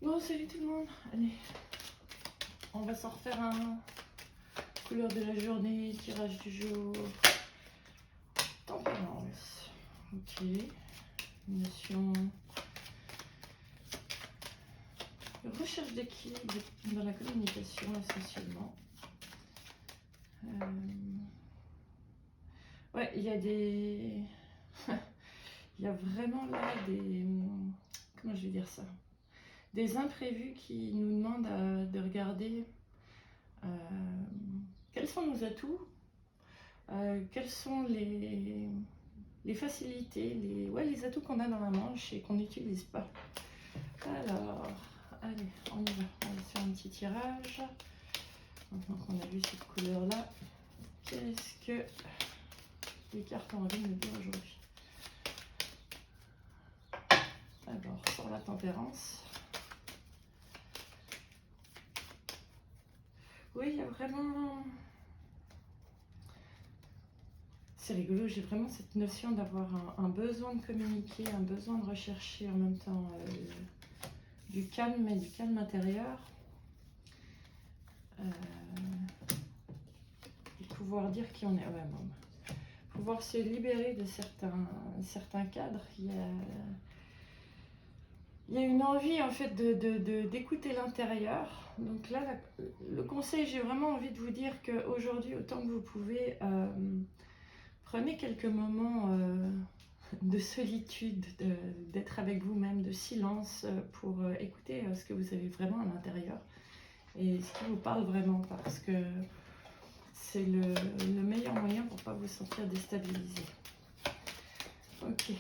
Bon, salut tout le monde. Allez, on va s'en refaire un couleur de la journée, tirage du jour, tempérance. Ok, notion, recherche d'équilibre dans la communication essentiellement. Ouais, il y a des... il y a vraiment là des... Comment je vais dire ça? Des imprévus qui nous demandent de regarder quels sont nos atouts, quelles sont les facilités, les atouts qu'on a dans la manche et qu'on n'utilise pas. Alors, allez, on y va. On va faire un petit tirage. Maintenant qu'on a vu cette couleur-là, qu'est-ce que les cartes ont envie de nous dire aujourd'hui? Alors, sur la tempérance. Oui, il y a vraiment... C'est rigolo, j'ai vraiment cette notion d'avoir un besoin de communiquer, un besoin de rechercher en même temps du calme et du calme intérieur. Et pouvoir dire qui on est. Ouais, bon. Pouvoir se libérer de certains cadres. Il y a une envie en fait d'écouter l'intérieur. Donc là, le conseil, j'ai vraiment envie de vous dire qu'aujourd'hui, autant que vous pouvez, prenez quelques moments de solitude, d'être avec vous-même, de silence pour écouter ce que vous avez vraiment à l'intérieur et ce qui vous parle vraiment, parce que c'est le meilleur moyen pour ne pas vous sentir déstabilisé. Ok.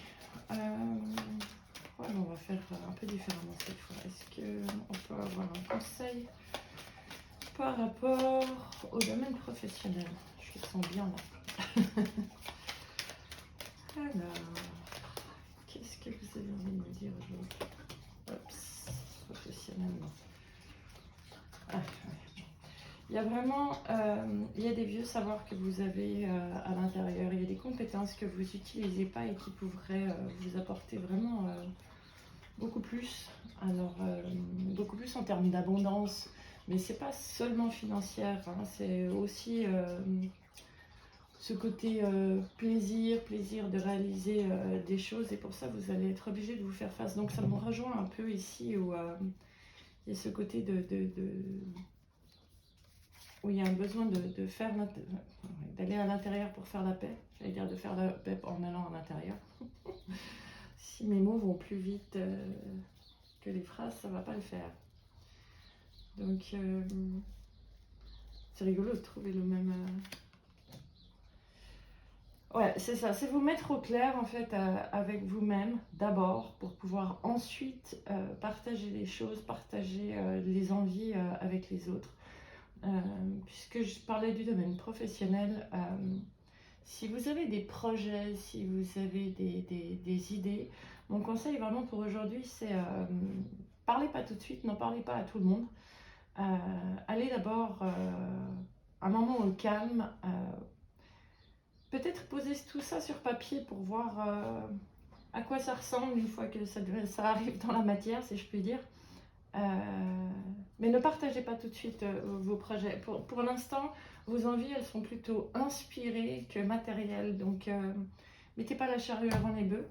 Ouais, on va faire un peu différemment cette fois. Est-ce qu'on peut avoir un conseil par rapport au domaine professionnel? Je le sens bien là. Alors, qu'est-ce que vous avez envie de me dire aujourd'hui? Oups, professionnellement. Ah, ouais. Il y a vraiment il y a des vieux savoirs que vous avez à l'intérieur. Il y a des compétences que vous n'utilisez pas et qui pourraient vous apporter vraiment beaucoup plus. Alors, beaucoup plus en termes d'abondance. Mais c'est pas seulement financière, hein, c'est aussi ce côté plaisir de réaliser des choses, et pour ça vous allez être obligé de vous faire face. Donc ça me rejoint un peu ici où il y a ce côté où il y a un besoin de faire d'aller à l'intérieur pour faire la paix. J'allais dire de faire la paix en allant à l'intérieur. Si mes mots vont plus vite que les phrases, ça va pas le faire. Donc c'est rigolo de trouver le même... Ouais, c'est ça, c'est vous mettre au clair en fait avec vous-même d'abord pour pouvoir ensuite partager les choses, partager les envies avec les autres. Puisque je parlais du domaine professionnel, si vous avez des projets, si vous avez des idées, mon conseil vraiment pour aujourd'hui c'est parlez pas tout de suite, n'en parlez pas à tout le monde. Allez d'abord un moment au calme. Peut-être poser tout ça sur papier pour voir à quoi ça ressemble une fois que ça arrive dans la matière, si je puis dire. Mais ne partagez pas tout de suite vos projets. Pour l'instant, vos envies, elles sont plutôt inspirées que matérielles. Donc, mettez pas la charrue avant les bœufs.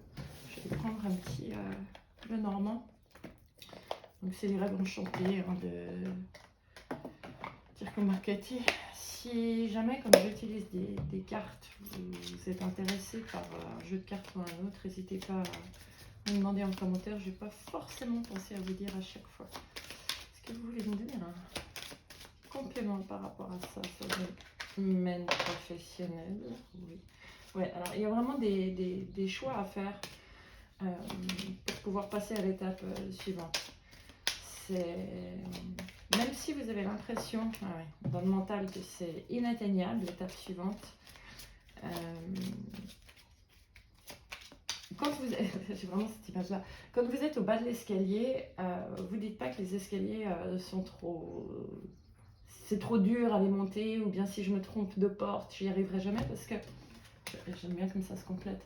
Je vais prendre un petit le normand. Donc, c'est les rêves enchantés hein, de Tirco Marchetti. Si jamais, comme j'utilise des cartes, vous êtes intéressé par un jeu de cartes ou un autre, n'hésitez pas à me demander en commentaire. Je n'ai pas forcément pensé à vous dire à chaque fois. Est-ce que vous voulez me donner un complément par rapport à ça sur le domaine professionnel? Oui. Ouais, alors il y a vraiment des choix à faire pour pouvoir passer à l'étape suivante. Même si vous avez l'impression dans le mental que c'est inatteignable, l'étape suivante, quand vous êtes, j'ai vraiment cette image-là, quand vous êtes au bas de l'escalier, vous dites pas que les escaliers sont c'est trop dur à les monter, ou bien si je me trompe de porte, j'y arriverai jamais, parce que j'aime bien comme ça se complète.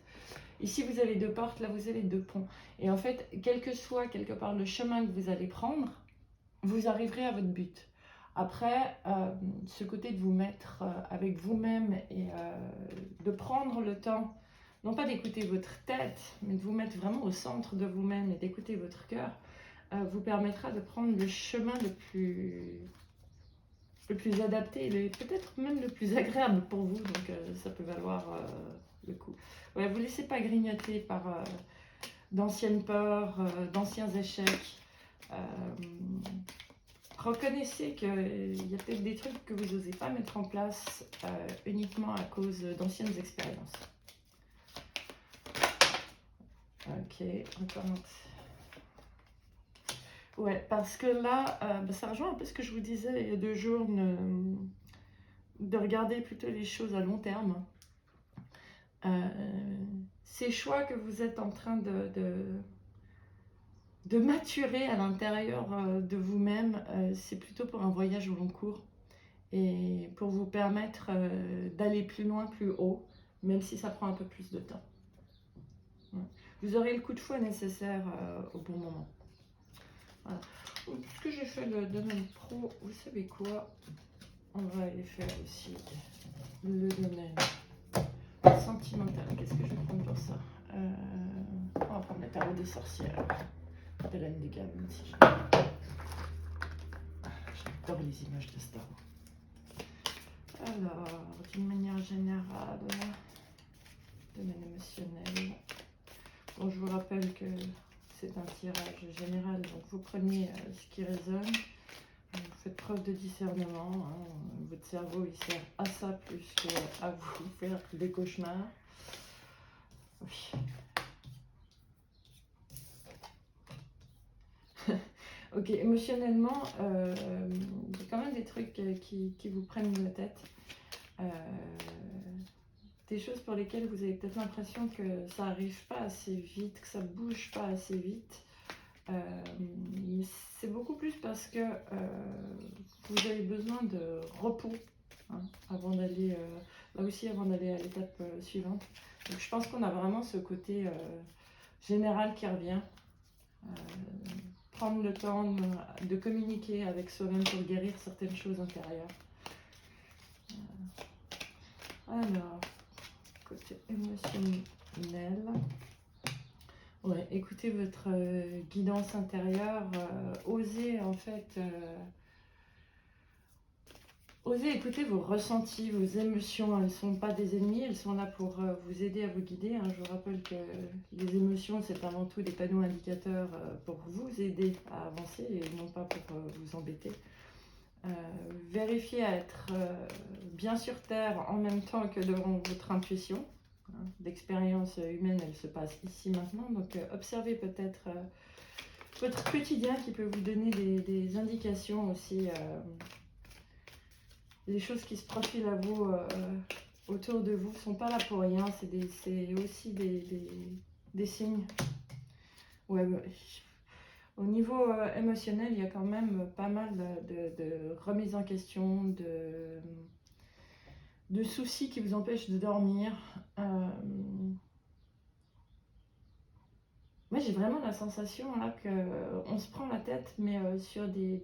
Ici, vous avez 2 portes, là, vous avez 2 ponts. Et en fait, quel que soit quelque part le chemin que vous allez prendre, vous arriverez à votre but. Après, ce côté de vous mettre avec vous-même et de prendre le temps, non pas d'écouter votre tête, mais de vous mettre vraiment au centre de vous-même et d'écouter votre cœur, vous permettra de prendre le chemin le plus adapté et peut-être même le plus agréable pour vous. Donc ça peut valoir le coup. Ouais, vous ne laissez pas grignoter par d'anciennes peurs, d'anciens échecs. Reconnaissez qu'il y a peut-être des trucs que vous n'osez pas mettre en place uniquement à cause d'anciennes expériences. Ok, recommence. Ouais, parce que là, ça rejoint un peu ce que je vous disais il y a 2 jours, de regarder plutôt les choses à long terme. Ces choix que vous êtes en train de maturer à l'intérieur de vous-même, c'est plutôt pour un voyage au long cours et pour vous permettre d'aller plus loin, plus haut, même si ça prend un peu plus de temps. Ouais. Vous aurez le coup de fouet nécessaire au bon moment. Voilà. Ce que j'ai fait le domaine pro, vous savez quoi? On va aller faire aussi le domaine sentimental. Qu'est-ce que je vais prendre pour ça? On va prendre la tarot des sorcières. Hélène des Gammes, si j'adore les images de Star Wars. Alors, d'une manière générale, domaine émotionnel. Bon, je vous rappelle que c'est un tirage général, donc vous prenez ce qui résonne. Vous faites preuve de discernement. Hein. Votre cerveau, il sert à ça plus qu'à vous faire des cauchemars. Oui. Ok, émotionnellement, il y a quand même des trucs qui vous prennent la tête. Des choses pour lesquelles vous avez peut-être l'impression que ça n'arrive pas assez vite, que ça ne bouge pas assez vite. C'est beaucoup plus parce que vous avez besoin de repos hein, avant d'aller, là aussi avant d'aller à l'étape suivante. Donc je pense qu'on a vraiment ce côté général qui revient. Prendre le temps de communiquer avec soi-même pour guérir certaines choses intérieures. Alors, côté émotionnel, ouais, écoutez votre guidance intérieure, osez en fait, osez écouter vos ressentis, vos émotions. Elles ne sont pas des ennemis, elles sont là pour vous aider à vous guider. Hein. Je vous rappelle que les émotions, c'est avant tout des panneaux indicateurs pour vous aider à avancer et non pas pour vous embêter. Vérifiez à être bien sur terre en même temps que devant votre intuition. Hein. L'expérience humaine, elle se passe ici maintenant. Donc observez peut-être votre quotidien qui peut vous donner des indications aussi. Les choses qui se profilent à vous autour de vous ne sont pas là pour rien, c'est aussi des signes. Ouais, au niveau émotionnel, il y a quand même pas mal de remises en question, de soucis qui vous empêchent de dormir. Moi, j'ai vraiment la sensation là qu'on se prend la tête, mais sur des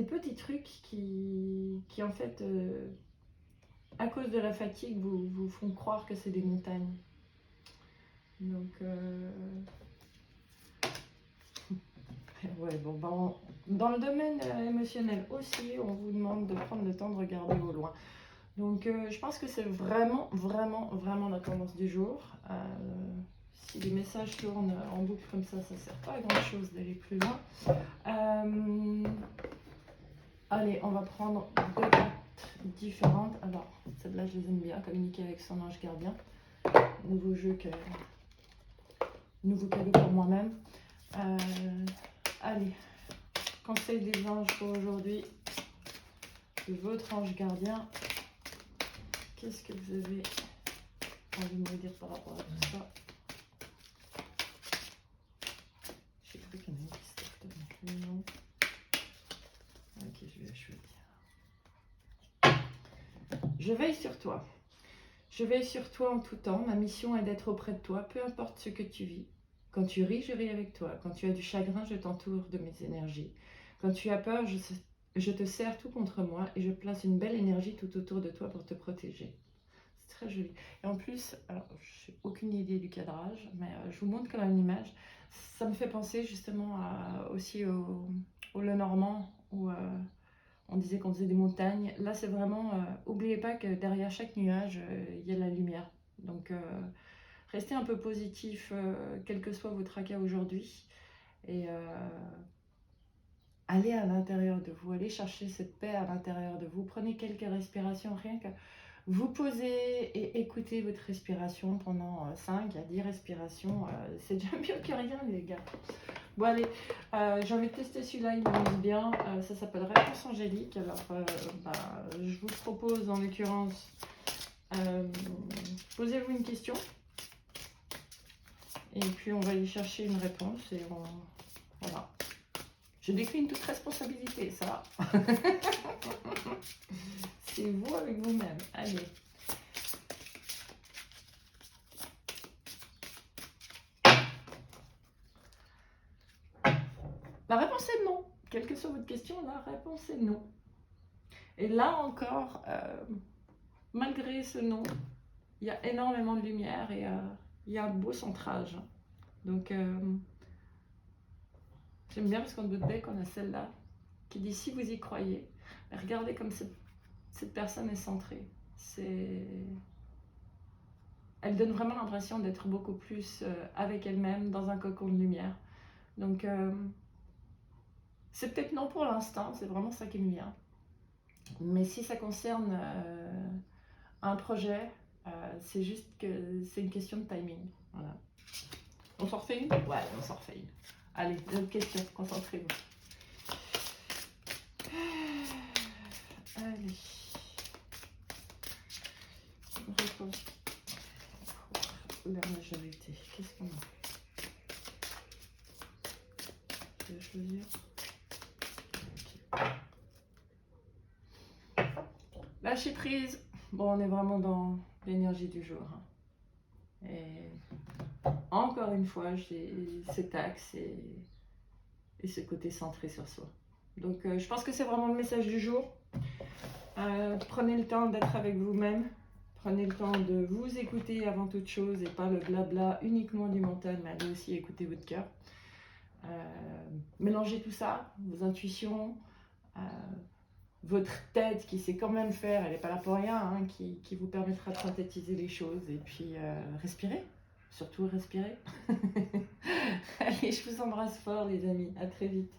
petits trucs qui en fait, à cause de la fatigue, vous font croire que c'est des montagnes. Donc, ouais, bon, ben, dans le domaine émotionnel aussi, on vous demande de prendre le temps de regarder au loin. Donc, je pense que c'est vraiment, vraiment, vraiment la tendance du jour. Si les messages tournent en boucle comme ça ne sert pas à grand chose d'aller plus loin. Allez, on va prendre 2 cartes différentes. Alors, celle-là, je les aime bien. Communiquer avec son ange gardien. Nouveau jeu nouveau cadeau pour moi-même. Allez, conseil des anges pour aujourd'hui. De votre ange gardien. Qu'est-ce que vous avez envie de me dire par rapport à tout ça? J'ai cru qu'il y en a une qui s'était non. Ok, je vais la choisir. Je veille sur toi. Je veille sur toi en tout temps. Ma mission est d'être auprès de toi, peu importe ce que tu vis. Quand tu ris, je ris avec toi. Quand tu as du chagrin, je t'entoure de mes énergies. Quand tu as peur, je te serre tout contre moi et je place une belle énergie tout autour de toi pour te protéger. C'est très joli. Et en plus, alors, je n'ai aucune idée du cadrage, mais je vous montre quand même l'image. Ça me fait penser justement aussi au Lenormand, où on disait qu'on faisait des montagnes. Là, c'est vraiment, oubliez pas que derrière chaque nuage, il y a la lumière. Donc, restez un peu positif, quel que soit vos tracas aujourd'hui. Et allez à l'intérieur de vous, allez chercher cette paix à l'intérieur de vous. Prenez quelques respirations, rien que vous posez et écoutez votre respiration pendant 5 à 10 respirations. C'est déjà mieux que rien, les gars. Bon, allez, j'ai envie de tester celui-là, il m'amuse bien. Ça s'appelle Réponse Angélique. Alors, je vous propose en l'occurrence, posez-vous une question. Et puis, on va y chercher une réponse. Et voilà. Je décline toute responsabilité, ça va. C'est vous avec vous-même. Allez. La réponse est non. Quelle que soit votre question, la réponse est non. Et là encore, malgré ce non, il y a énormément de lumière et il y a un beau centrage. Donc, j'aime bien parce qu'en bout de deck, on a celle-là qui dit si vous y croyez. Mais regardez comme cette personne est centrée. Elle donne vraiment l'impression d'être beaucoup plus avec elle-même dans un cocon de lumière. Donc, c'est peut-être non pour l'instant, c'est vraiment ça qui me vient. Mais si ça concerne un projet, c'est juste que c'est une question de timing. Voilà. On s'en refait une? Ouais, on s'en refait une. Allez, autre question, concentrez-vous. Allez. Réponse pour la majorité. Qu'est-ce qu'on a? Je vais choisir. Okay. Lâcher prise. Bon, on est vraiment dans l'énergie du jour. Hein. Et encore une fois, j'ai cet axe et ce côté centré sur soi. Donc, je pense que c'est vraiment le message du jour. Prenez le temps d'être avec vous-même. Prenez le temps de vous écouter avant toute chose et pas le blabla uniquement du mental, mais allez aussi écouter votre cœur. Mélangez tout ça, vos intuitions, votre tête qui sait quand même faire, elle n'est pas là pour rien, hein, qui vous permettra de synthétiser les choses et puis respirez, surtout respirez. Allez, je vous embrasse fort les amis, à très vite.